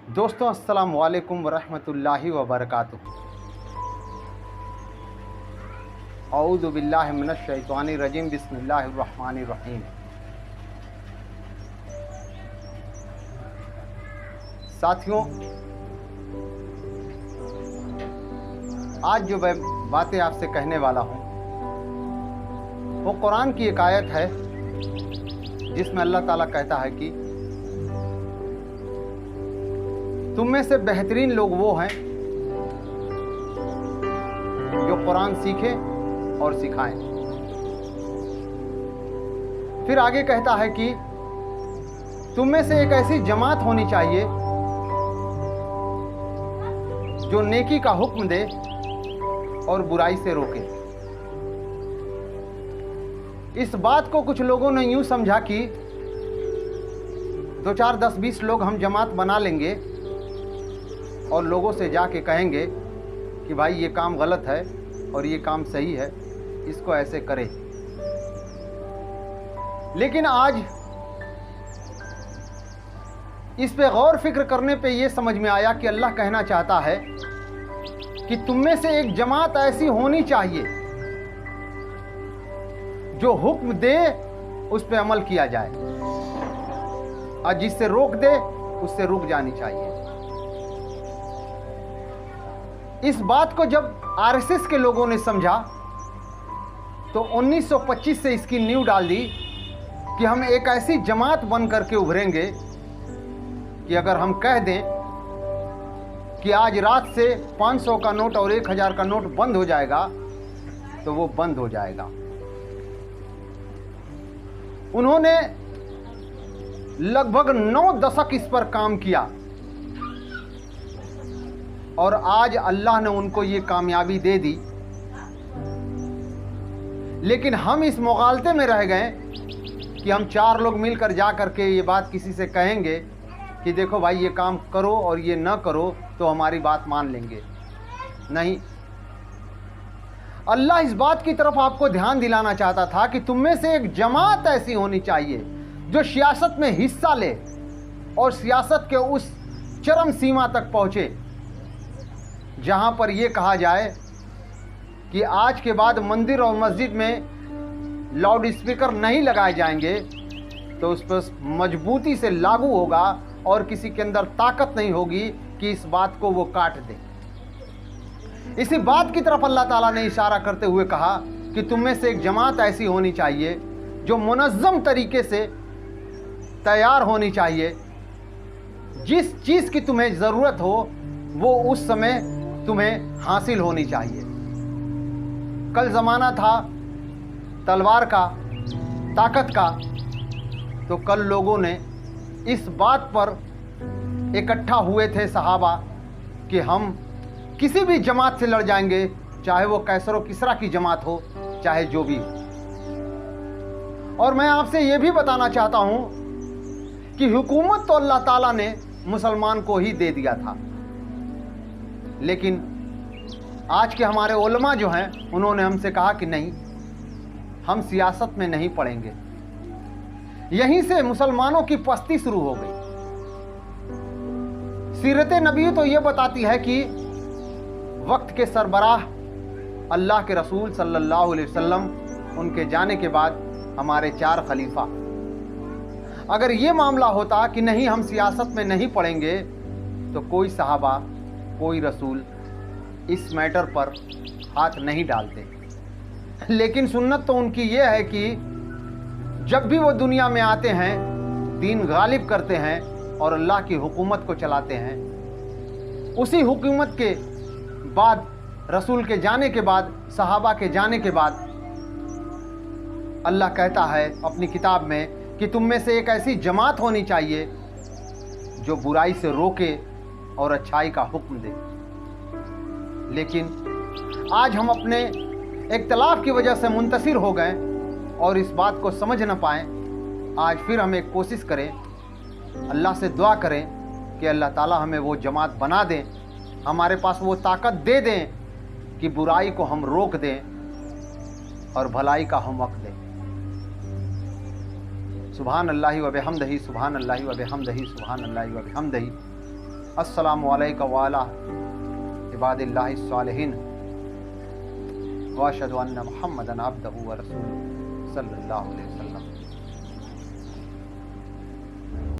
दोस्तों अस्सलाम वालेकुम वरहमतुल्लाहि वबरकातुहू। औज़ु बिल्लाहि मिनश शैतानिर रजीम, बिस्मिल्लाहिर रहमानिर रहीम। साथियों, आज जो मैं बातें आपसे कहने वाला हूँ वो कुरान की एक आयत है जिसमें अल्लाह ताला कहता है कि तुम में से बेहतरीन लोग वो हैं जो कुरान सीखें और सिखाएं। फिर आगे कहता है कि तुम में से एक ऐसी जमात होनी चाहिए जो नेकी का हुक्म दे और बुराई से रोके। इस बात को कुछ लोगों ने यूं समझा कि 2, 4, 10, 20 लोग हम जमात बना लेंगे और लोगों से जाके कहेंगे कि भाई ये काम गलत है और ये काम सही है, इसको ऐसे करें। लेकिन आज इस पे गौर फिक्र करने पे ये समझ में आया कि अल्लाह कहना चाहता है कि तुम में से एक जमात ऐसी होनी चाहिए जो हुक्म दे उस पे अमल किया जाए और जिससे रोक दे उससे रुक जानी चाहिए। इस बात को जब आरएसएस के लोगों ने समझा तो 1925 से इसकी नींव डाल दी कि हम एक ऐसी जमात बन करके उभरेंगे कि अगर हम कह दें कि आज रात से 500 का नोट और 1000 का नोट बंद हो जाएगा तो वो बंद हो जाएगा। उन्होंने लगभग 9 दशक इस पर काम किया और आज अल्लाह ने उनको ये कामयाबी दे दी। लेकिन हम इस मुगालते में रह गए कि हम 4 लोग मिलकर जा करके ये बात किसी से कहेंगे कि देखो भाई ये काम करो और ये न करो तो हमारी बात मान लेंगे। नहीं, अल्लाह इस बात की तरफ आपको ध्यान दिलाना चाहता था कि तुम में से एक जमात ऐसी होनी चाहिए जो सियासत में हिस्सा ले और सियासत के उस चरम सीमा तक पहुंचे जहां पर यह कहा जाए कि आज के बाद मंदिर और मस्जिद में लाउड स्पीकर नहीं लगाए जाएंगे तो उस पर मजबूती से लागू होगा और किसी के अंदर ताकत नहीं होगी कि इस बात को वो काट दे। इसी बात की तरफ अल्लाह ताला ने इशारा करते हुए कहा कि तुम में से एक जमात ऐसी होनी चाहिए जो मुनज़्ज़म तरीके से तैयार होनी चाहिए। जिस चीज़ की तुम्हें ज़रूरत हो वो उस समय तुम्हें हासिल होनी चाहिए। कल ज़माना था तलवार का, ताकत का, तो कल लोगों ने इस बात पर इकट्ठा हुए थे सहाबा कि हम किसी भी जमात से लड़ जाएंगे, चाहे वो कैसर व किसरा की जमात हो, चाहे जो भी हो। और मैं आपसे ये भी बताना चाहता हूँ कि हुकूमत तो अल्लाह ताला ने मुसलमान को ही दे दिया था, लेकिन आज के हमारे उलमा जो हैं उन्होंने हमसे कहा कि नहीं, हम सियासत में नहीं पड़ेंगे। यहीं से मुसलमानों की पस्ती शुरू हो गई। सीरत नबी तो ये बताती है कि वक्त के सरबराह अल्लाह के रसूल सल्लल्लाहु अलैहि वसल्लम, उनके जाने के बाद हमारे 4 खलीफा। अगर ये मामला होता कि नहीं हम सियासत में नहीं पड़ेंगे तो कोई सहाबा, कोई रसूल इस मैटर पर हाथ नहीं डालते। लेकिन सुन्नत तो उनकी ये है कि जब भी वो दुनिया में आते हैं, दीन गालिब करते हैं और अल्लाह की हुकूमत को चलाते हैं। उसी हुकूमत के बाद, रसूल के जाने के बाद, सहाबा के जाने के बाद अल्लाह कहता है अपनी किताब में कि तुम में से एक ऐसी जमात होनी चाहिए जो बुराई से रोके और अच्छाई का हुक्म दे। लेकिन आज हम अपने इख्तिलाफ की वजह से मुंतसिर हो गए और इस बात को समझ न पाएँ। आज फिर हम एक कोशिश करें, अल्लाह से दुआ करें कि अल्लाह ताला हमें वो जमात बना दें, हमारे पास वो ताकत दे दें कि बुराई को हम रोक दें और भलाई का हम वक्त दें। सुभान अल्लाहि व बिहम्दिही, सुभान अल्लाहि व बिहम्दिही, सुभान अल्लाहि व बिहम्दिही। السلام علیکم وعلی عباد اللہ الصالحین واشهد ان محمدا عبدہ ورسولہ صلی اللہ علیہ وسلم.